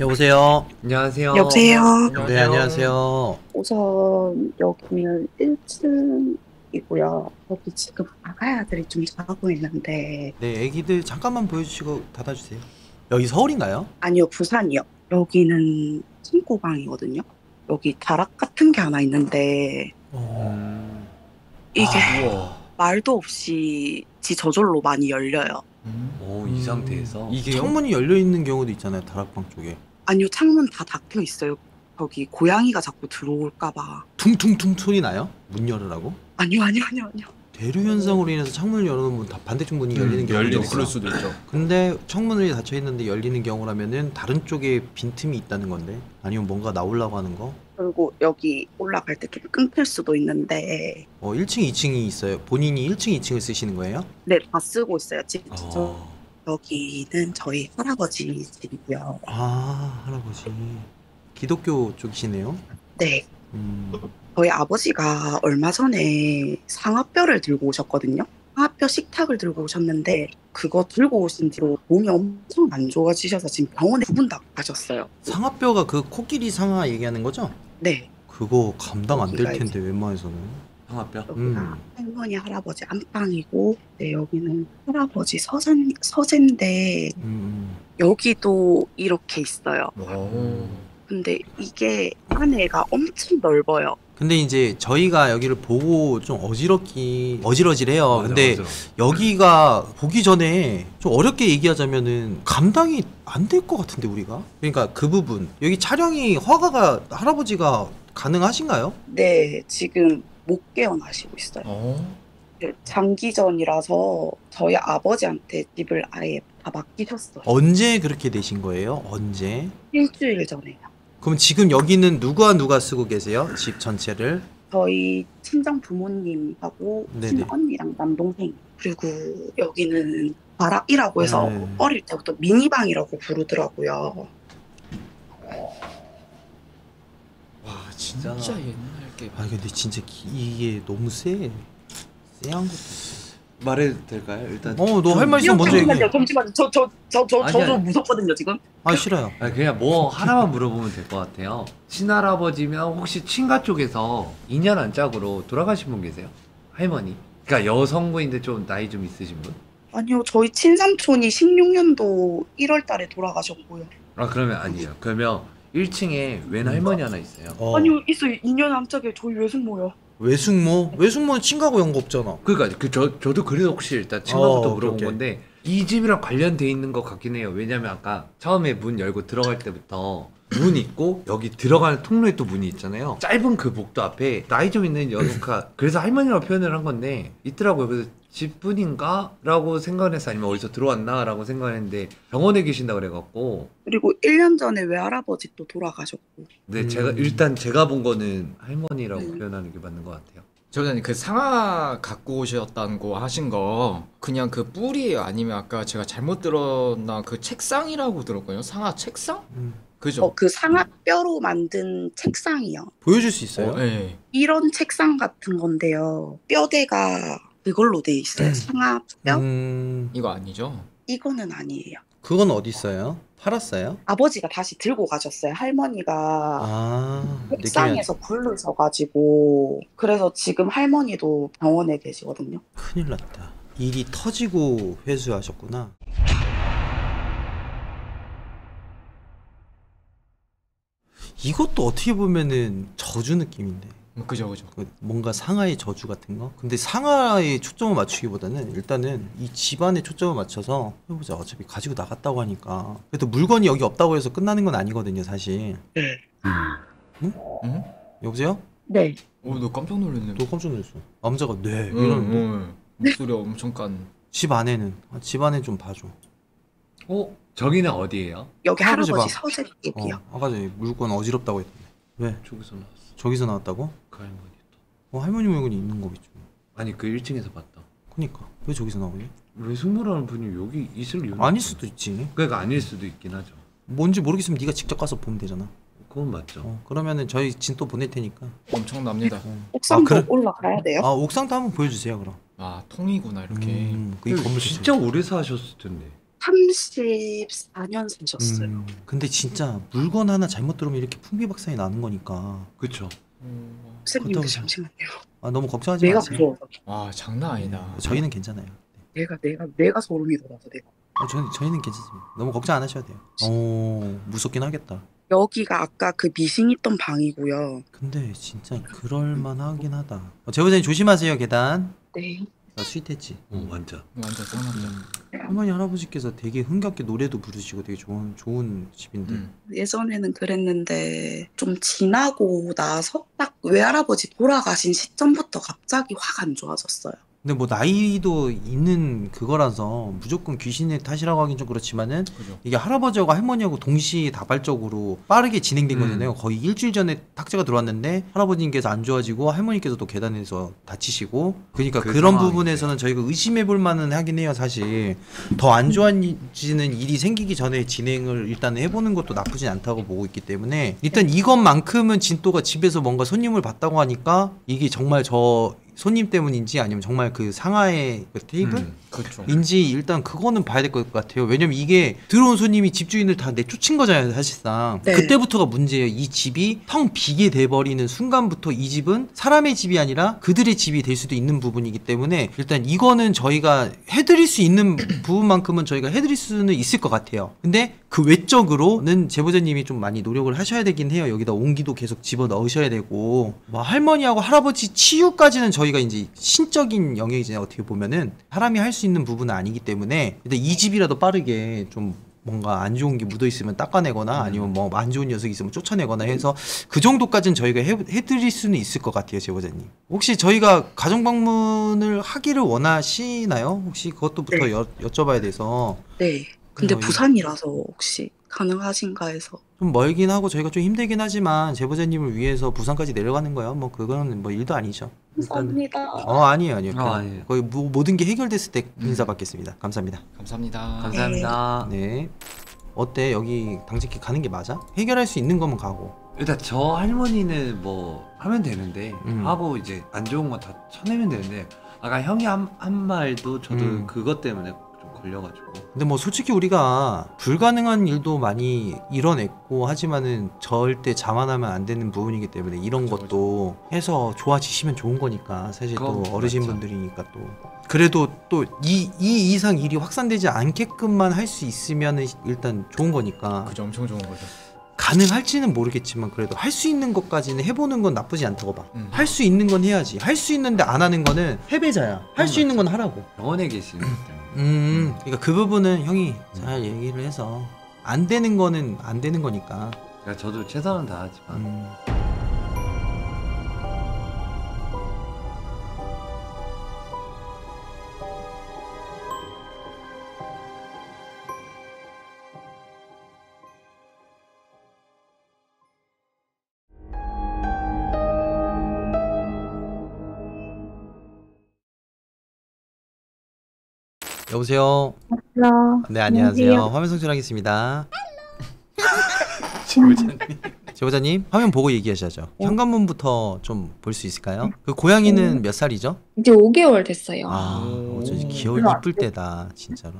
여보세요. 안녕하세요. 여보세요. 네, 안녕하세요. 우선 여기는 1층이고요. 여기 지금 아가야들이 좀 자고 있는데 네, 애기들 잠깐만 보여주시고 닫아주세요. 여기 서울인가요? 아니요, 부산이요. 여기는 창고방이거든요. 여기 다락 같은 게 하나 있는데 이게 우와. 말도 없이 지 저절로 많이 열려요. 오, 이 상태에서 이게요? 창문이 열려 있는 경우도 있잖아요, 다락방 쪽에. 아니요, 창문 다 닫혀 있어요. 거기 고양이가 자꾸 들어올까봐. 퉁퉁퉁 소리 나요? 문 열으라고? 아니요. 대류 현상으로 인해서 창문을 열어놓으면 다 반대쪽 문이 열리는 경우도 열리고 있어요. 그럴 수도 있죠. 근데 창문이 닫혀 있는데 열리는 경우라면은 다른 쪽에 빈틈이 있다는 건데, 아니면 뭔가 나오려고 하는 거? 그리고 여기 올라갈 때 좀 끊길 수도 있는데 1층, 2층이 있어요. 본인이 1층, 2층을 쓰시는 거예요? 네, 다 쓰고 있어요. 지금 어. 여기는 저희 할아버지 집이고요. 아, 할아버지. 기독교 쪽이시네요. 네, 음. 저희 아버지가 얼마 전에 상아뼈를 들고 오셨거든요. 상아뼈 식탁을 들고 오셨는데 그거 들고 오신 뒤로 몸이 엄청 안 좋아지셔서 지금 병원에 두 분 다 가셨어요. 상아뼈가 그 코끼리 상아 얘기하는 거죠? 네, 그거 감당 안 될 여기가 텐데 웬만해서는. 상아뼈. 여기가 할머니 할아버지 안방이고, 네, 여기는 할아버지 서재인데 여기도 이렇게 있어요. 근데 이게 안에가 엄청 넓어요. 근데 이제 저희가 여기를 보고 좀 어지러지래요. 맞아, 근데 맞아. 여기가 보기 전에 좀 어렵게 얘기하자면은 감당이 안 될 것 같은데 우리가. 그러니까 그 부분 여기 촬영이 허가가 할아버지가 가능하신가요? 네, 지금 못 깨어나시고 있어요. 장기전이라서 저희 아버지한테 집을 아예 다 맡기셨어요. 언제 그렇게 되신 거예요? 언제? 일주일 전에요. 그럼 지금 여기는 누가 쓰고 계세요? 집 전체를? 저희 친정 부모님하고 네네. 친언니랑 남동생, 그리고 여기는 바락이라고 해서 네. 어릴 때부터 미니방이라고 부르더라고요. 와 진짜 진짜. 옛날 게. 아 근데 진짜 이게 너무 쎄한 것도 있어. 말해도 될까요? 일단 너 할 말 있으면 먼저 얘기해. 잠시만요. 저도 아니야. 무섭거든요 지금. 아 싫어요. 그냥 뭐 하나만 물어보면 될 것 같아요. 친할아버지면 혹시 친가 쪽에서 2년 안짝으로 돌아가신 분 계세요? 할머니? 그러니까 여성분인데 좀 나이 좀 있으신 분? 아니요, 저희 친삼촌이 16년도 1월달에 돌아가셨고요. 아 그러면 아니에요. 그러면 1층에 웬 할머니 하나 있어요. 아니요, 있어요. 2년 암짝에 저희 외숙모요. 외숙모? 외숙모는 친가고 연고 없잖아. 그러니까 저도 그래서 혹시 일단 친구부터 물어본 오케이. 건데 이 집이랑 관련돼 있는 것 같긴 해요. 왜냐면 아까 처음에 문 열고 들어갈 때부터 문 있고 여기 들어가는 통로에 또 문이 있잖아요. 짧은 그 복도 앞에 나이 좀 있는 여성가 그래서 할머니라고 표현을 한 건데 있더라고요. 그래서 집분인가? 라고 생각을 했어. 아니면 어디서 들어왔나? 라고 생각을 했는데 병원에 계신다 그래갖고 그리고 1년 전에 외할아버지 또 돌아가셨고. 근데 제가 본 거는 할머니라고 표현하는 게 맞는 것 같아요. 저는 그 상아 갖고 오셨다는 거 하신 거 그냥 그 뿔이에요? 아니면 아까 제가 잘못 들었나 그 책상이라고 들었거든요? 상아 책상? 그죠? 그 상아뼈로 만든 책상이요. 보여줄 수 있어요? 네. 이런 책상 같은 건데요. 뼈대가 그걸로 돼 있어요. 상아뼈? 이거 아니죠? 이거는 아니에요. 그건 어디 있어요? 팔았어요? 아버지가 다시 들고 가셨어요. 할머니가 느낌이 책상에서 굴르셔가지고. 그래서 지금 할머니도 병원에 계시거든요. 큰일 났다. 일이 터지고 회수하셨구나. 이것도 어떻게 보면은 저주 느낌인데. 그죠. 뭔가 상하의 저주 같은 거? 근데 상하에 초점을 맞추기보다는 일단은 이 집안에 초점을 맞춰서 해보자. 어차피 가지고 나갔다고 하니까. 그래도 물건이 여기 없다고 해서 끝나는 건 아니거든요, 사실. 네. 응? 응? 여보세요? 네. 너 깜짝 놀랐네. 너 깜짝 놀랐어. 남자가 네 이러는데 목소리 엄청 깐. 집 안에는 집 안에 좀 봐줘. 저기는 어디예요? 여기 할아버지 할아버지 봐. 서재 쪽이요. 아까 전에 물건 어지럽다고 했던데. 왜? 저기서 나왔어. 저기서 나왔다고? 그 할머니 할머니 물건이 있는 거겠죠. 아니 그 1층에서 봤다. 그니까 왜 저기서 나오지? 왜 숙모라는 분이 여기 있을 이유는 아닐 수도 있지. 그러니까 아닐 수도 있긴 하죠. 뭔지 모르겠으면 네가 직접 가서 보면 되잖아. 그건 맞죠. 그러면은 저희 진 또 보낼 테니까. 엄청납니다. 옥상도 그래? 올라가야 돼요? 옥상도 한번 보여주세요 그럼. 통이구나 이렇게. 이 건물 진짜 오래 사셨을 텐데. 34년 사셨어요. 근데 진짜 물건 하나 잘못 들어오면 이렇게 풍비박산이 나는 거니까. 그쵸. 선생님도 그렇다고 잠시만요. 아, 너무 걱정하지 내가 마세요. 무서워서. 와 장난 아니다. 저희는 괜찮아요. 내가 소름이 돋아서 내가. 저희는 괜찮습니다. 너무 걱정 안 하셔도 돼요. 오, 무섭긴 하겠다. 여기가 아까 그 미싱 있던 방이고요. 근데 진짜 그럴만 하긴 하다. 제보자님 조심하세요, 계단. 네. 나 스윗했지. 완전. 완전 짱난다. 할머니 할아버지께서 되게 흥겹게 노래도 부르시고 되게 좋은 집인데. 예전에는 그랬는데 좀 지나고 나서 딱 외할아버지 돌아가신 시점부터 갑자기 확 안 좋아졌어요. 근데 뭐 나이도 있는 그거라서 무조건 귀신의 탓이라고 하긴 좀 그렇지만은 그죠. 이게 할아버지하고 할머니하고 동시다발적으로 빠르게 진행된 거잖아요. 거의 일주일 전에 탁제가 들어왔는데 할아버님께서 안 좋아지고 할머니께서 또 계단에서 다치시고 그러니까 그 그런 상황이지. 부분에서는 저희가 의심해 볼 만은 하긴 해요. 사실 더 안 좋아지는 일이 생기기 전에 진행을 일단 해보는 것도 나쁘진 않다고 보고 있기 때문에 일단 이것만큼은 진또가 집에서 뭔가 손님을 봤다고 하니까 이게 정말 저 손님 때문인지 아니면 정말 그 상하의 그 테이블? 그렇죠. 인지 일단 그거는 봐야 될 것 같아요. 왜냐면 이게 들어온 손님이 집주인을 다 내쫓은 거잖아요, 사실상. 네. 그때부터가 문제예요. 이 집이 텅 비게 돼버리는 순간부터 이 집은 사람의 집이 아니라 그들의 집이 될 수도 있는 부분이기 때문에 일단 이거는 저희가 해드릴 수 있는 부분만큼은 저희가 해드릴 수는 있을 것 같아요. 근데 그 외적으로는 제보자님이 좀 많이 노력을 하셔야 되긴 해요. 여기다 옹기도 계속 집어 넣으셔야 되고 뭐 할머니하고 할아버지 치유까지는 저희가 이제 신적인 영역이잖아요. 어떻게 보면은 사람이 할 수 있는 부분은 아니기 때문에 일단 이 집이라도 빠르게 좀 뭔가 안 좋은 게 묻어 있으면 닦아내거나 아니면 뭐 안 좋은 녀석이 있으면 쫓아내거나 해서 그 정도까지는 저희가 해드릴 수는 있을 것 같아요, 제보자님. 혹시 저희가 가정 방문을 하기를 원하시나요? 혹시 그것도부터 네. 여쭤봐야 돼서. 네. 근데 이- 부산이라서 혹시 가능하신가 해서. 좀 멀긴 하고 저희가 좀 힘들긴 하지만 제보자님을 위해서 부산까지 내려가는 거야. 뭐 그거는 뭐 일도 아니죠. 일단은. 감사합니다. 아니에요. 아니에요. 거의 모든 게 해결됐을 때 인사 받겠습니다. 감사합니다. 감사합니다. 감사합니다. 네. 어때? 여기 당직기 가는 게 맞아? 해결할 수 있는 거면 가고. 일단 저 할머니는 뭐 하면 되는데 하고 이제 안 좋은 거 다 쳐내면 되는데 아까 형이 한 말도 저도 그것 때문에 좀 걸려가지고 근데 뭐 솔직히 우리가 불가능한 일도 많이 이뤄냈고 하지만은 절대 자만하면 안 되는 부분이기 때문에 이런 그쵸, 것도 해서 좋아지시면 좋은 거니까 사실 또 그건 어르신분들이니까 또 그래도 또 이 이상 일이 확산되지 않게끔만 할 수 있으면 일단 좋은 거니까 그죠. 엄청 좋은 거죠. 가능할지는 모르겠지만 그래도 할 수 있는 것까지는 해보는 건 나쁘지 않다고 봐. 음. 할 수 있는 건 해야지. 할 수 있는데 안 하는 거는 패배자야. 할 수 있는 건 하라고. 병원에 계시는 때문에 그러니까 그 부분은 형이 잘 얘기를 해서 안 되는 거는 안 되는 거니까. 그러니까 저도 최선은 다하지만 음. 여보세요. 네, 안녕하세요. 화면 송출하겠습니다. 제보자님, 화면 보고 얘기하셔야죠. 현관문부터 좀 볼 수 있을까요? 그 고양이는 몇 살이죠? 이제 5개월 됐어요. 아, 어쩐지 귀여울 이쁠 때다, 진짜로.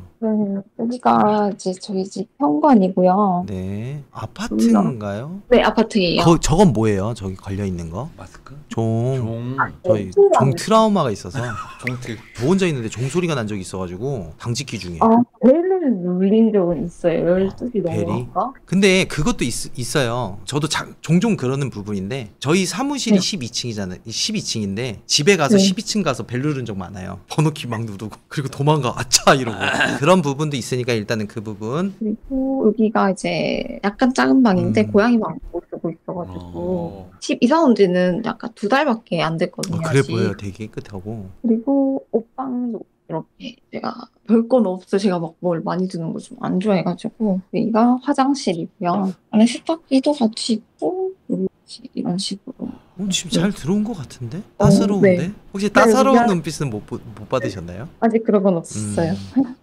여기가 이제 저희 집 현관이고요. 네, 아파트인가요? 네, 아파트예요. 저건 뭐예요? 저기 걸려 있는 거? 마스크? 종. 종 저희 종 트라우마가 있어서 종특. 저 혼자 있는데 종 소리가 난 적이 있어가지고 당직기 중에. 벨을 눌린 적은 있어요. 12시 벨이? 넘어가. 근데 그것도 있어요. 저도 종종 그러는 부분인데 저희 사무실이 12층이잖아요. 12층인데 집에 가서 네. 12층 가서 벨 누른 적 많아요. 번호키 막 누르고 그리고 도망가 아차 이러고 그런 부분도 있으니까 일단은 그 부분. 그리고 여기가 이제 약간 작은 방인데 고양이방 못 쓰고 있어가지고 집 이사 온 지는 약간 2달밖에 안 됐거든요. 그래 아직. 보여요. 되게 깨끗하고. 그리고 옷방도 이렇게 제가 별건 없어. 제가 막 뭘 많이 두는 거 좀 안 좋아해가지고. 여기가 화장실이고요. 안에 세탁기도 같이 있고 이런 식으로. 지금 잘 들어온 것 같은데? 따스러운데? 네. 혹시 따사로운 미안. 눈빛은 못 받으셨나요? 아직 그런 건 없었어요.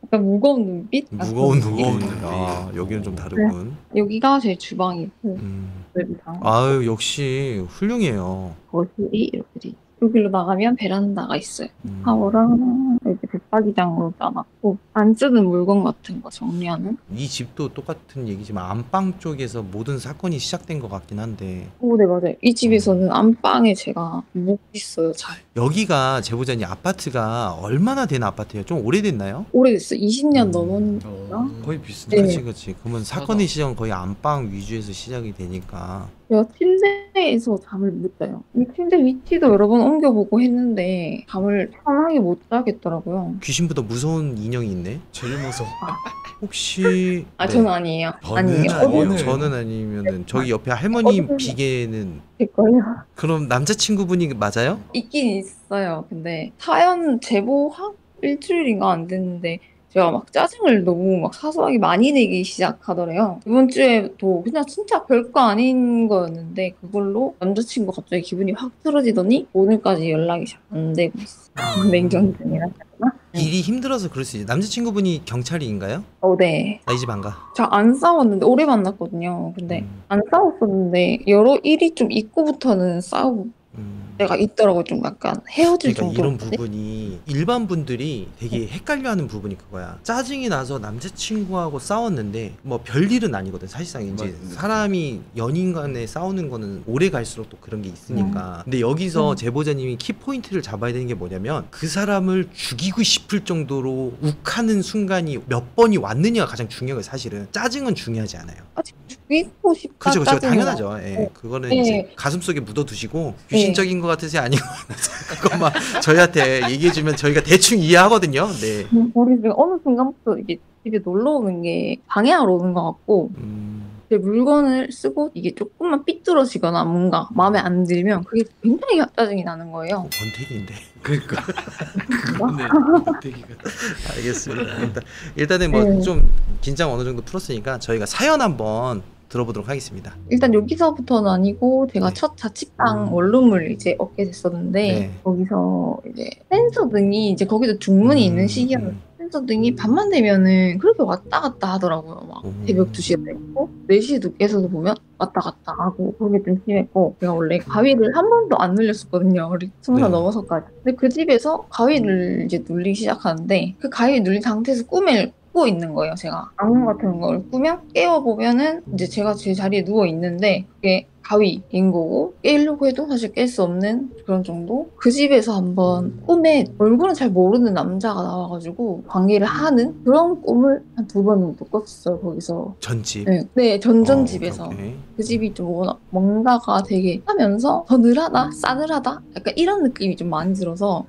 약간 무거운 눈빛? 무거운 같은 눈빛. 느낌? 아, 여기는 좀 다르군. 여기가 제 주방이고 음. 방 아유, 역시 훌륭해요. 거실이 이렇게 돼 있어요. 여기로 나가면 베란다가 있어요. 음. 샤워랑 이제 붙박이장으로 짜놨고 안 쓰는 물건 같은 거 정리하는. 이 집도 똑같은 얘기지만 안방 쪽에서 모든 사건이 시작된 것 같긴 한데 오, 네, 맞아요. 이 집에서는 안방에 제가 못 있어요, 잘. 여기가 제보자님 아파트가 얼마나 된 아파트예요? 좀 오래됐나요? 오래됐어요. 20년 넘었나? 거의 비슷해. 네. 그렇지. 그러면 사건의 시작은 거의 안방 위주에서 시작이 되니까 제가 침대에서 잠을 못 자요. 이 침대 위치도 여러 번 옮겨보고 했는데 잠을 편하게 못 자겠더라고요. 귀신보다 무서운 인형이 있네. 제일 무서워. 혹시 아, 네. 저는 아니에요. 저는 아니에요. 아니에요. 저는 아니면은 저기 옆에 할머니 어디서- 비계는 제 거예요. 그럼 남자친구분이 맞아요? 있긴 있어요. 근데 사연 제보한 일주일인가 안 됐는데 제가 막 짜증을 너무 막 사소하게 많이 내기 시작하더래요. 이번 주에도 그냥 진짜 별거 아닌 거였는데 그걸로 남자친구 갑자기 기분이 확 틀어지더니 오늘까지 연락이 잘 안 되고 있어. 냉정이라 해야 되나? 일이 힘들어서 그럴 수 있지. 남자친구분이 경찰인가요? 네. 나 이 집 안 가. 저 안 싸웠는데 오래 만났거든요. 근데 음, 안 싸웠었는데 여러 일이 좀 있고부터는 싸우고 때가 있더라고. 좀 약간 헤어질 그러니까 이런 정도로. 부분이 일반 분들이 되게 헷갈려하는 부분이 그거야. 짜증이 나서 남자친구하고 싸웠는데 뭐 별일은 아니거든. 사실상 이제 맞습니다. 사람이 연인 간에 싸우는 거는 오래 갈수록 또 그런 게 있으니까. 근데 여기서 제보자님이 키포인트를 잡아야 되는 게 뭐냐면 그 사람을 죽이고 싶을 정도로 욱하는 순간이 몇 번이 왔느냐가 가장 중요해요. 사실은 짜증은 중요하지 않아요. 아직 죽이고 싶다. 그죠, 그죠. 짜증이 나. 당연하죠. 예. 네. 그거는 네. 이제 가슴 속에 묻어두시고 귀신적인 것 같으세요? 아닌 것 같으세요? 그것만 저희한테 얘기해주면 저희가 대충 이해하거든요. 네. 우리 지금 어느 순간부터 이게 집에 놀러 오는 게 방해하러 오는 것 같고 제 물건을 쓰고 이게 조금만 삐뚤어지거나 뭔가 마음에 안 들면 그게 굉장히 짜증이 나는 거예요. 권태기인데. 그러니까 그거네. 되게 알겠습니다. 일단은 뭐 네. 좀 긴장 어느 정도 풀었으니까 저희가 사연 한번 들어보도록 하겠습니다. 일단 여기서부터는 아니고 제가 네. 첫 자취방 원룸을 이제 얻게 됐었는데 네. 거기서 이제 센서 등이 이제 거기도 중문이 있는 시기였는데 센서 등이 밤만 되면은 그렇게 왔다 갔다 하더라고요. 막 새벽 2시에 됐고 4시에도 깨서도 보면 왔다 갔다 하고 그게 좀 심했고 제가 원래 가위를 한 번도 안 눌렸었거든요. 우리 20살 네. 넘어서까지. 근데 그 집에서 가위를 이제 눌리기 시작하는데 그 가위 눌린 상태에서 꿈을 꾸고 있는 거예요. 제가 악몽 같은 걸 꾸면 깨어보면은 이제 제가 제 자리에 누워 있는데 그게 가위인 거고 깨려고 해도 사실 깰 수 없는 그런 정도. 그 집에서 한번 꿈에 얼굴은 잘 모르는 남자가 나와가지고 관계를 하는 그런 꿈을 한 2번 정도 꿨어요. 거기서. 전집. 네, 전전집에서. 오케이. 그 집이 좀 뭔가가 되게 하면서 더 늘하다, 싸늘하다 약간 이런 느낌이 좀 많이 들어서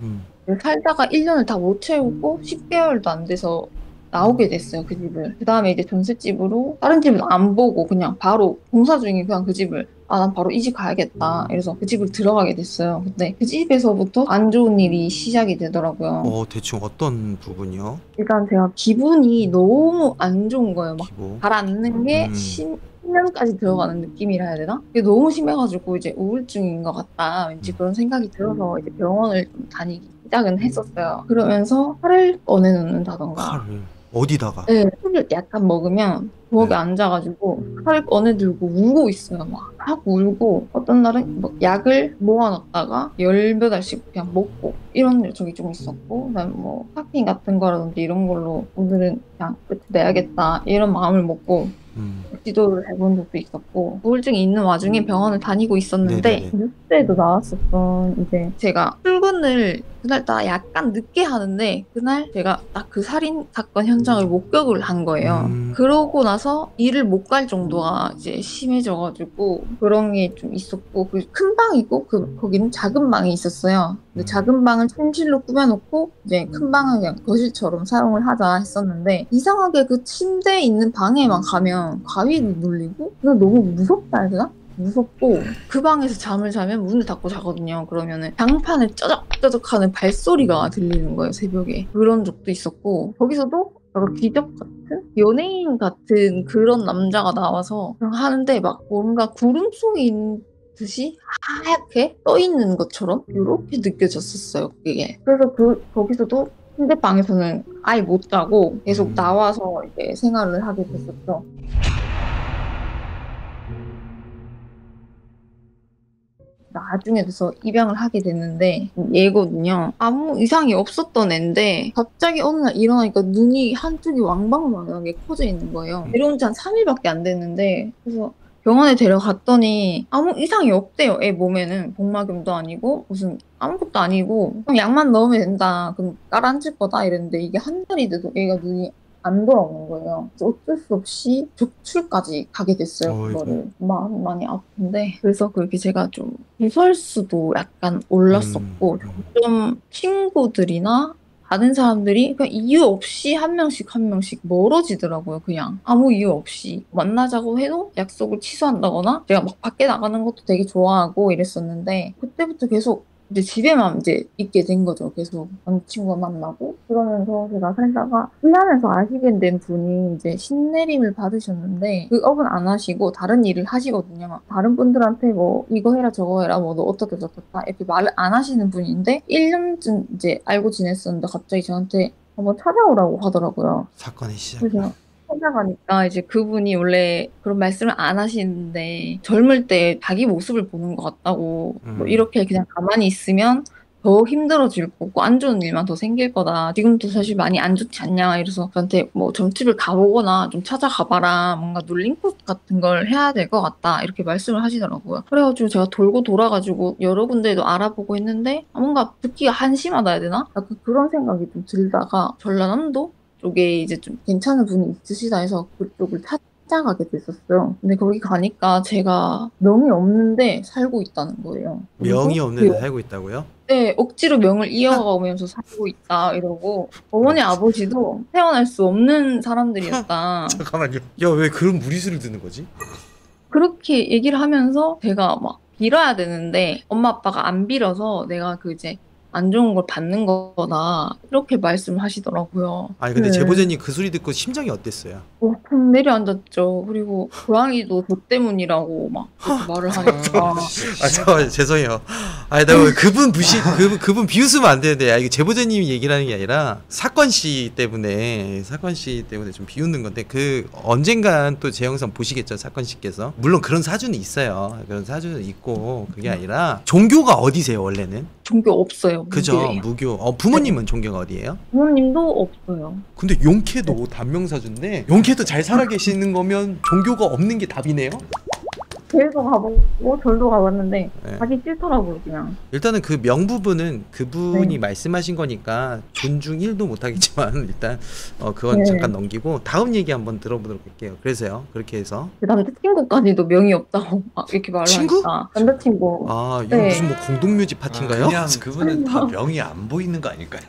살다가 1년을 다 못 채우고 10개월도 안 돼서 나오게 됐어요, 그 집을. 그 다음에 이제 전셋집으로 다른 집은 안 보고 그냥 바로 공사 중인 그냥 그 집을 난 바로 이 집 가야겠다. 이래서 그 집을 들어가게 됐어요. 근데 그 집에서부터 안 좋은 일이 시작이 되더라고요. 대충 어떤 부분이요? 일단 제가 기분이 너무 안 좋은 거예요. 막 기보. 가라앉는 게 음. 심면까지 들어가는 느낌이라 해야 되나? 이게 너무 심해가지고 이제 우울증인 것 같다. 왠지 그런 생각이 들어서 이제 병원을 좀 다니기 시작은 했었어요. 그러면서 칼을 꺼내놓는다던가. 칼을 어디다가? 네, 술을 약간 먹으면 부엌에 네. 앉아가지고 칼을 꺼내들고 울고 있어요. 막 울고 어떤 날은 뭐 약을 모아놨다가 10몇 알씩 그냥 먹고 이런 적이 좀 있었고 그다음에 뭐 카페인 같은 거라든지 이런 걸로 오늘은 그냥 끝을 내야겠다 이런 마음을 먹고 지도를 해본 적도 있었고 우울증이 있는 와중에 병원을 다니고 있었는데 네네네. 뉴스에도 나왔었던 이제 제가 출근을 그날 다 약간 늦게 하는데 그날 제가 딱 그 살인 사건 현장을 목격을 한 거예요. 그러고 나서 일을 못 갈 정도가 이제 심해져가지고 그런 게 좀 있었고 그 큰 방이고 거기는 작은 방이 있었어요. 근데 작은 방을 침실로 꾸며놓고 이제 큰 방은 그냥 거실처럼 사용을 하자 했었는데 이상하게 그 침대에 있는 방에만 가면 가위를 눌리고 그냥 너무 무섭다 해야 되나? 무섭고 그 방에서 잠을 자면 문을 닫고 자거든요. 그러면은 장판을 쩌적쩌적하는 발소리가 들리는 거예요, 새벽에. 그런 적도 있었고 거기서도 약간 기적 같은 연예인 같은 그런 남자가 나와서 하는데 막 뭔가 구름 속에 있는 듯이 하얗게 떠 있는 것처럼 이렇게 느껴졌었어요, 그게. 그래서 거기서도 침대방에서는 아예 못 자고 계속 나와서 이제 생활을 하게 됐었죠. 나중에 돼서 입양을 하게 됐는데 얘거든요. 아무 이상이 없었던 애인데 갑자기 어느 날 일어나니까 눈이 한쪽이 왕방망하게 커져 있는 거예요. 데려온 지 한 3일밖에 안 됐는데 그래서 병원에 데려갔더니 아무 이상이 없대요. 애 몸에는 복막염도 아니고 무슨 아무것도 아니고 그냥 약만 넣으면 된다. 그럼 깔아앉을 거다 이랬는데 이게 한 달이 돼도 애가 눈이 안 돌아오는 거예요. 그래서 어쩔 수 없이 적출까지 가게 됐어요. 어이구. 그거를 마음이 많이 아픈데 그래서 그렇게 제가 좀 구설수도 약간 올랐었고 좀 친구들이나 다른 사람들이 그냥 이유 없이 한 명씩 한 명씩 멀어지더라고요. 그냥 아무 이유 없이 만나자고 해도 약속을 취소한다거나 제가 막 밖에 나가는 것도 되게 좋아하고 이랬었는데 그때부터 계속 이제 집에만 이제 있게 된 거죠. 계속 남자친구가 만나고 그러면서 제가 살다가 1년에서 아시게 된 분이 이제 신내림을 받으셨는데 그 업은 안 하시고 다른 일을 하시거든요. 다른 분들한테 뭐 이거 해라 저거 해라 뭐 너 어떻게 저렇다 이렇게 말을 안 하시는 분인데 1년쯤 이제 알고 지냈었는데 갑자기 저한테 한번 찾아오라고 하더라고요. 사건의 시작. 그래서 찾아가니까 이제 그분이 원래 그런 말씀을 안 하시는데 젊을 때 자기 모습을 보는 것 같다고 뭐 이렇게 그냥 가만히 있으면 더 힘들어질 거고 안 좋은 일만 더 생길 거다. 지금도 사실 많이 안 좋지 않냐 이래서 저한테 뭐 점집을 가보거나 좀 찾아가봐라. 뭔가 눌린 코스 같은 걸 해야 될 것 같다. 이렇게 말씀을 하시더라고요. 그래가지고 제가 돌고 돌아가지고 여러 군데도 알아보고 했는데 뭔가 듣기가 한심하다 해야 되나? 약간 그런 생각이 좀 들다가 전라남도 쪽에 이제 좀 괜찮은 분이 있으시다 해서 그쪽을 찾아가게 됐었어요. 근데 거기 가니까 제가 명이 없는데 살고 있다는 거예요. 명이 없는데 살고 있다고요? 네, 억지로 명을 이어가면서 살고 있다 이러고 어머니 아버지도 태어날 수 없는 사람들이었다. 잠깐만요. 야, 왜 그런 무리수를 드는 거지? 그렇게 얘기를 하면서 제가 막 빌어야 되는데 엄마 아빠가 안 빌어서 내가 그 이제 안 좋은 걸 받는 거다 이렇게 말씀을 하시더라고요. 아니 근데 네. 제보자님 그 소리 듣고 심장이 어땠어요? 푹 내려앉았죠. 그리고 고양이도 저 때문이라고 막 그렇게 말을 하니까 아 잠깐만 죄송해요. 아니 내가 왜 그분 그분 비웃으면 안 되는데 야 이거 제보자님이 얘기를 하는 게 아니라 사건 씨 때문에 좀 비웃는 건데 그 언젠간 또 제 영상 보시겠죠 사건 씨께서. 물론 그런 사주는 있어요. 그런 사주는 있고 그게 아니라 종교가 어디세요 원래는? 종교 없어요. 그죠 무교예요. 무교. 부모님은 종교가 어디예요? 부모님도 없어요. 근데 용케도 단명사주인데 용케도 잘 살아 계시는 거면 종교가 없는 게 답이네요? 교회도 가보고 절도 가봤는데 네. 가기 싫더라고요 그냥. 일단은 그 명부분은 그분이 네. 말씀하신 거니까 존중 1도 못하겠지만 일단 그건 네. 잠깐 넘기고 다음 얘기 한번 들어보도록 할게요. 그래서요 그렇게 해서 그 남자친구까지도 명이 없다고 막 이렇게 말을 친구? 하니까 남자친구 아 이거 네. 무슨 뭐 공동묘지 파티인가요? 그냥 그분은 다 명이 안 보이는 거 아닐까요?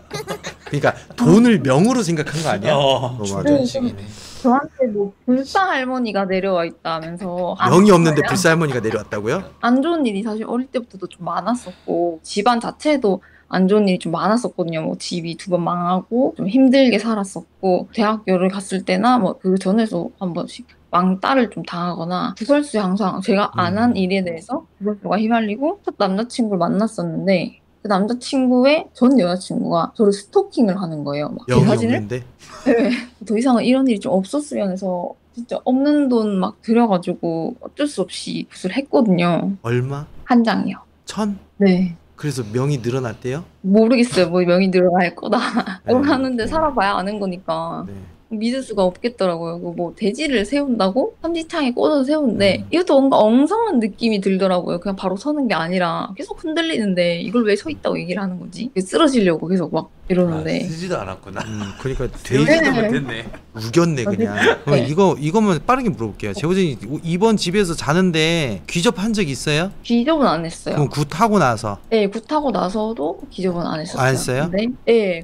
그러니까 돈을 명으로 생각한 거 아니야? 맞아. 네. 식이네. 저한테 뭐 불사 할머니가 내려와 있다면서 명이 없는데 불사 할머니가 내려왔다고요? 안 좋은 일이 사실 어릴 때부터도 좀 많았었고 집안 자체도 안 좋은 일이 좀 많았었거든요. 뭐 집이 2번 망하고 좀 힘들게 살았었고 대학교를 갔을 때나 뭐 그 전에도 한 번씩 왕따를 좀 당하거나 구설수에 항상 제가 안 한 일에 대해서 구설수가 휘말리고 첫 남자친구를 만났었는데 그 남자친구의 전 여자친구가 저를 스토킹을 하는 거예요. 막 제 명이 사진을 없는데? 네. 더 이상은 이런 일이 좀 없었으면 해서 진짜 없는 돈 막 들여가지고 어쩔 수 없이 굿을 했거든요. 얼마? 한 장이요. 1000? 네. 그래서 명이 늘어났대요? 모르겠어요. 뭐 명이 늘어날 거다. 네. 하는데 살아봐야 아는 거니까 네. 믿을 수가 없겠더라고요. 뭐 돼지를 세운다고? 삼지창에 꽂아서 세우는데 음. 이것도 뭔가 엉성한 느낌이 들더라고요. 그냥 바로 서는 게 아니라 계속 흔들리는데 이걸 왜 서 있다고 얘기를 하는 거지? 쓰러지려고 계속 막 이러는데 쓰지도 않았구나. 그러니까 세우지도 네. 못했네. 우겼네 그냥. 그럼 네. 이거만 빠르게 물어볼게요. 제보자님 이번 집에서 자는데 귀접한 적 있어요? 기접은 안 했어요. 그럼 굿하고 나서 네, 굿하고 나서도 기접은 안 했었어요. 안 했어요?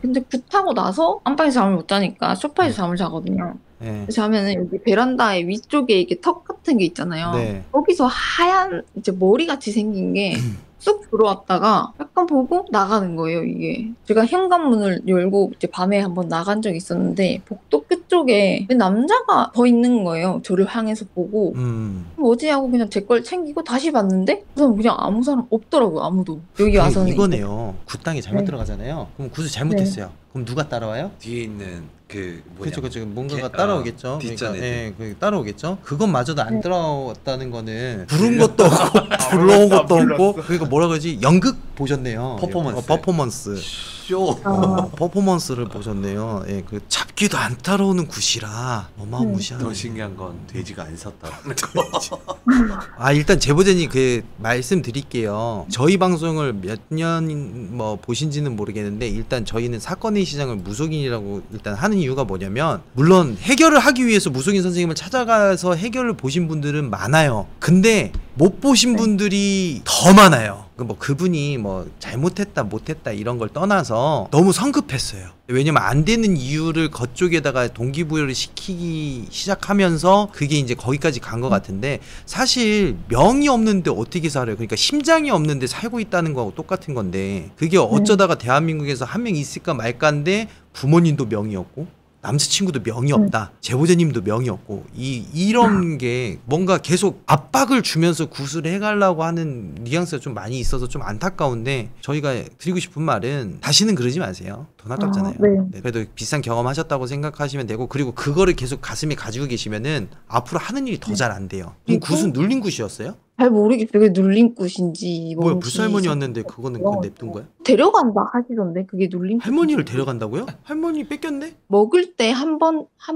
근데 굿하고 나서 안방에서 잠을 못 자니까 소파에서 잠을 자거든요. 네. 자면은 여기 베란다에 위쪽에 이렇게 턱 같은 게 있잖아요. 네. 거기서 하얀 이제 머리같이 생긴 게 쑥 들어왔다가 약간 보고 나가는 거예요, 이게. 제가 현관문을 열고 이제 밤에 한번 나간 적이 있었는데 복도 끝 쪽에 남자가 더 있는 거예요. 저를 향해서 보고 뭐지 하고 그냥 제 걸 챙기고 다시 봤는데 우선 그냥 아무 사람 없더라고요. 아무도 여기 와서는. 이거네요. 굿당이 잘못 네. 들어가잖아요. 그럼 굿을 잘못했어요. 그럼 누가 따라와요? 뒤에 있는 그 뭐냐 그렇죠. 뭔가가 따라오겠죠. 뒷전에 따라오겠죠. 그것마저도 안 따라왔다는 거는 부른 것도 없고 불러온 것도 없고 그러니까 뭐라 그러지? 연극 보셨네요. 퍼포먼스. 쇼. 퍼포먼스를 보셨네요. 예, 그 잡기도 안 따라오는 굿이라 어마무시한. 더 신기한 건 돼지가 안 섰다라는 아 일단 제보자님 그 말씀드릴게요. 저희 방송을 몇 년 뭐 보신지는 모르겠는데 일단 저희는 사건의 시장을 무속인이라고 일단 하는 이유가 뭐냐면 물론 해결을 하기 위해서 무속인 선생님을 찾아가서 해결을 보신 분들은 많아요. 근데 못 보신 분들이 더 많아요. 뭐 그분이 뭐 잘못했다 못했다 이런 걸 떠나서 너무 성급했어요. 왜냐면 안 되는 이유를 그쪽에다가 동기부여를 시키기 시작하면서 그게 이제 거기까지 간 것 같은데 사실 명이 없는데 어떻게 살아요? 그러니까 심장이 없는데 살고 있다는 거하고 똑같은 건데 그게 어쩌다가 대한민국에서 한 명 있을까 말까인데 부모님도 명이 없고 남자친구도 명이 없다. 제보자님도 명이 없고 이런 게 뭔가 계속 압박을 주면서 구술을 해가려고 하는 뉘앙스가 좀 많이 있어서 좀 안타까운데 저희가 드리고 싶은 말은 다시는 그러지 마세요. 돈 아깝잖아요. 네, 그래도 비싼 경험하셨다고 생각하시면 되고 그리고 그거를 계속 가슴에 가지고 계시면은 앞으로 하는 일이 더 잘 안 돼요. 그럼 굿은 눌린 굿이었어요? 잘 모르겠어요. 그게 눌린 굿인지 뭐야 뭔지. 불살머니였는데 그거는 그냥 냅둔 거야? 데려간다 하시던데 그게 눌린 할머니를 굿인지. 데려간다고요? 할머니 뺏겼네? 먹을 때 한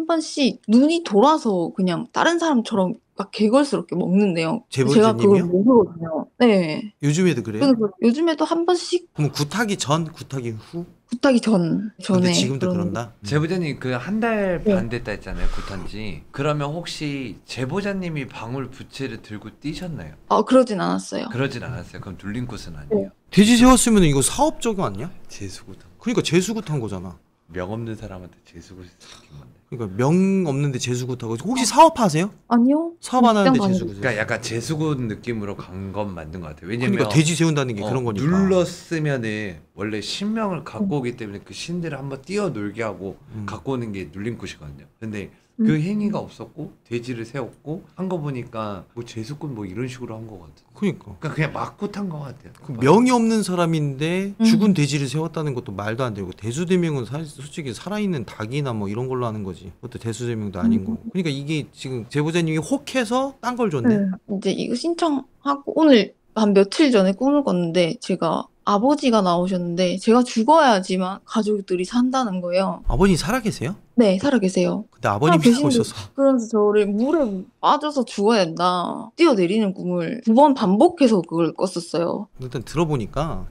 번씩 눈이 돌아서 그냥 다른 사람처럼 막 개걸스럽게 먹는데요. 제가 그걸 제보자님이요? 모르거든요. 네. 요즘에도 그래요? 그래서 요즘에도 한 번씩 그럼 굿하기 전, 굿하기 후? 굿하기 전에. 근데 지금도 그런- 그런다? 제보자님 그 한 달 네. 반 됐다 했잖아요. 굿한지. 그러면 혹시 제보자님이 방울 부채를 들고 뛰셨나요? 그러진 않았어요. 그러진 않았어요. 그럼 눌린 굿은 아니에요. 돼지 세웠으면 이거 사업 적용 아니야? 재수굿. 그러니까 재수굿한 거잖아. 명 없는 사람한테 재수굿이 시킨 건데. 그러니까 명 없는데 재수굿하고 혹시 사업하세요? 아니요. 사업 안 하는데 직장 재수굿. 그러니까 약간 재수굿 느낌으로 간 건 맞는 것 같아요. 왜냐면 그러니까 돼지 세운다는 게 그런 거니까. 눌렀으면은 원래 신명을 갖고 오기 때문에 그 신들을 한번 뛰어놀게 하고 갖고 오는 게 눌린 굿이거든요. 근데 그 행위가 없었고 돼지를 세웠고 한 거 보니까 뭐 재수굿 뭐 이런 식으로 한 거 같아. 그러니까. 그냥 막굿한 거 같아요. 그 명이 없는 사람인데 죽은 돼지를 세웠다는 것도 말도 안 되고 대수대명은 솔직히 살아있는 닭이나 뭐 이런 걸로 하는 거지. 그것도 대수대명도 아닌 거고. 그러니까 이게 지금 제보자님이 혹해서 딴 걸 줬네. 이제 이거 신청하고 오늘 한 며칠 전에 꿈을 꿨는데 제가 아버지가 나오셨는데 제가 죽어야지만 가족들이 산다는 거예요. 아버님 살아계세요? 네, 살아계세요. 근데 아버님이 계신데 나오셔서 그러면서 저를 물에 빠져서 죽어야 된다. 뛰어내리는 꿈을 2번 반복해서 그걸 꿨었어요. 일단 들어보니까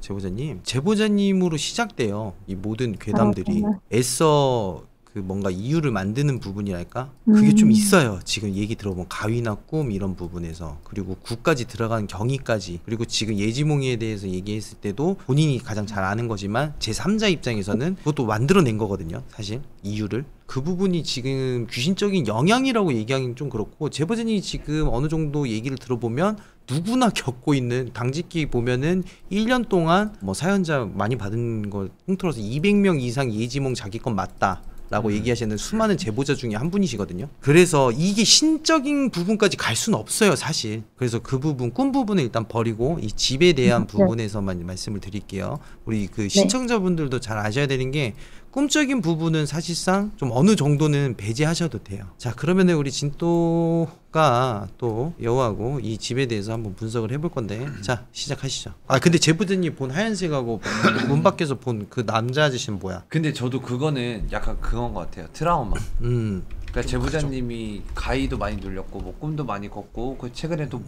제보자님으로 시작돼요. 이 모든 괴담들이 정말? 애써 그 뭔가 이유를 만드는 부분이랄까? 그게 좀 있어요. 지금 얘기 들어보면 가위나 꿈 이런 부분에서 그리고 굿까지 들어간 경위까지 그리고 지금 예지몽이에 대해서 얘기했을 때도 본인이 가장 잘 아는 거지만 제3자 입장에서는 그것도 만들어낸 거거든요. 사실 이유를 그 부분이 지금 귀신적인 영향이라고 얘기하기는 좀 그렇고 제보자님이 지금 어느 정도 얘기를 들어보면 누구나 겪고 있는 당직기 보면은 1년 동안 뭐 사연자 많이 받은 거 통틀어서 200명 이상 예지몽 자기 건 맞다 라고 얘기하시는 수많은 제보자 중에 한 분이시거든요. 그래서 이게 신적인 부분까지 갈 수는 없어요, 사실. 그래서 그 부분, 꿈 부분을 일단 버리고 이 집에 대한 부분에서만 말씀을 드릴게요. 우리 그 시청자분들도 잘 아셔야 되는 게 꿈적인 부분은 사실상 좀 어느 정도는 배제하셔도 돼요. 자, 그러면은 우리 진또가 또 여우하고 이 집에 대해서 한번 분석을 해볼 건데, 자, 시작하시죠. 아, 근데 제보자님 본 하얀색하고 문 밖에서 본 그 남자 아저씨는 뭐야? 근데 저도 그거는 약간 그건 것 같아요. 트라우마. 그러니까 제보자님이 가위도 많이 눌렸고 뭐 꿈도 많이 꿨고 그 최근에도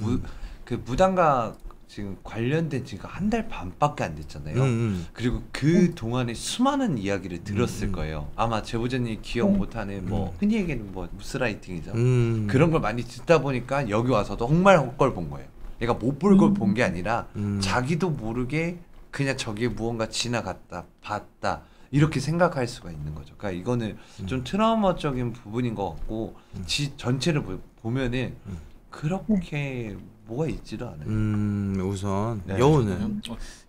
그 무당과 지금 관련된 지금 한 달 반밖에 안 됐잖아요. 그리고 그 동안에 수많은 이야기를 들었을 거예요. 아마 제보자님이 기억 못하는 뭐 흔히 얘기하는 뭐 무스라이팅이죠. 그런 걸 많이 듣다 보니까 여기 와서도 정말 헛걸 본 거예요. 그러니까 못 볼 걸 본 게 아니라 자기도 모르게 그냥 저기에 무언가 지나갔다 봤다 이렇게 생각할 수가 있는 거죠. 그러니까 이거는 좀 트라우마적인 부분인 것 같고 전체를 보면은 그렇게 뭐가 있지도 않아요. 우선 네. 여우는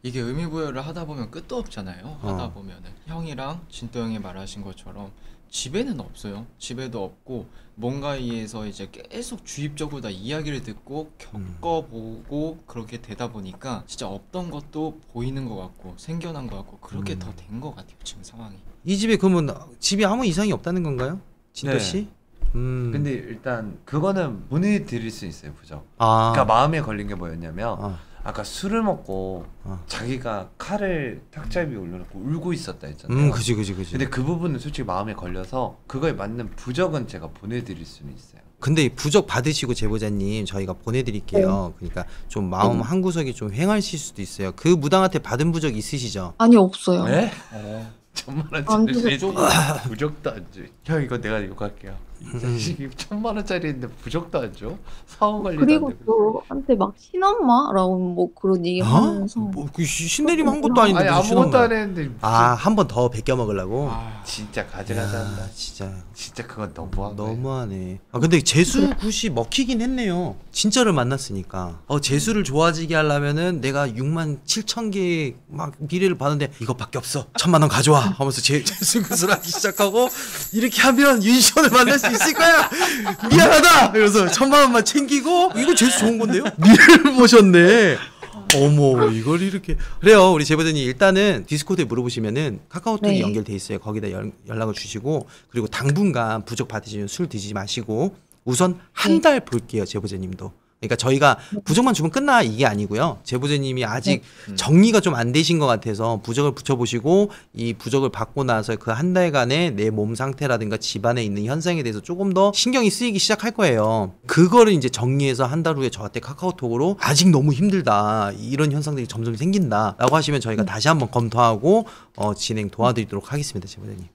이게 의미부여를 하다 보면 끝도 없잖아요. 하다 보면은 형이랑 진도 형이 말하신 것처럼 집에는 없어요. 집에도 없고 뭔가에 의해서 이제 계속 주입적으로 다 이야기를 듣고 겪어보고 그렇게 되다 보니까 진짜 없던 것도 보이는 것 같고 생겨난 것 같고 그렇게 더 된 것 같아요 지금 상황이. 이 집에 그러면 집에 아무 이상이 없다는 건가요? 진도 네. 씨? 근데 일단 그거는 보내드릴 수 있어요 부적. 아. 그러니까 마음에 걸린 게 뭐였냐면 아. 아까 술을 먹고 자기가 칼을 탁자 위에 올려놓고 울고 있었다 했잖아요. 그지. 근데 그 부분은 솔직히 마음에 걸려서 그거에 맞는 부적은 제가 보내드릴 수는 있어요. 근데 부적 받으시고 제보자님 저희가 보내드릴게요. 그러니까 좀 마음 한 구석이 좀 횡하실 수도 있어요. 그 무당한테 받은 부적 있으시죠? 아니 없어요. 네? 어. 1000만원짜리 부적도 안 줘. 형 이거 내가 욕할게요. 이 자식이 1000만원짜리인데 부적도 안 줘? 사후 관리도 안 그리고 되고. 저한테 막 신엄마라고 뭐 그런 얘기 하면서 그 신내림 한 것도 아닌데 아니 무슨 아무것도 신엄마. 안 했는데 무슨 한 번 더 베껴 먹으려고. 진짜 가져가자 한다. 진짜 그건 너무한 거예요. 너무하네. 근데 재수 굿이 먹히긴 했네요. 진짜를 만났으니까. 재수를 좋아지게 하려면은 내가 67,000개의 막 미래를 봤는데 이것밖에 없어. 1000만 원 가져와 하면서 재수 굿을 하기 시작하고 이렇게 하면 윤시원을 만날 수 있을 거야. 미안하다. 그래서 1000만 원만 챙기고 이거 재수 좋은 건데요. 미래를 보셨네. 어머 이걸 이렇게 그래요. 우리 제보자님 일단은 디스코드에 물어보시면은 카카오톡이 네. 연결돼 있어요. 거기다 연락을 주시고 그리고 당분간 부적 받으시면 술 드시지 마시고 우선 한 달 볼게요. 제보자님도. 그러니까 저희가 부적만 주면 끝나 이게 아니고요. 제보자님이 아직 정리가 좀 안 되신 것 같아서 부적을 붙여보시고 이 부적을 받고 나서 그 한 달간의 내 몸 상태라든가 집안에 있는 현상에 대해서 조금 더 신경이 쓰이기 시작할 거예요. 그거를 이제 정리해서 한 달 후에 저한테 카카오톡으로 아직 너무 힘들다 이런 현상들이 점점 생긴다 라고 하시면 저희가 다시 한번 검토하고 진행 도와드리도록 하겠습니다. 제보자님.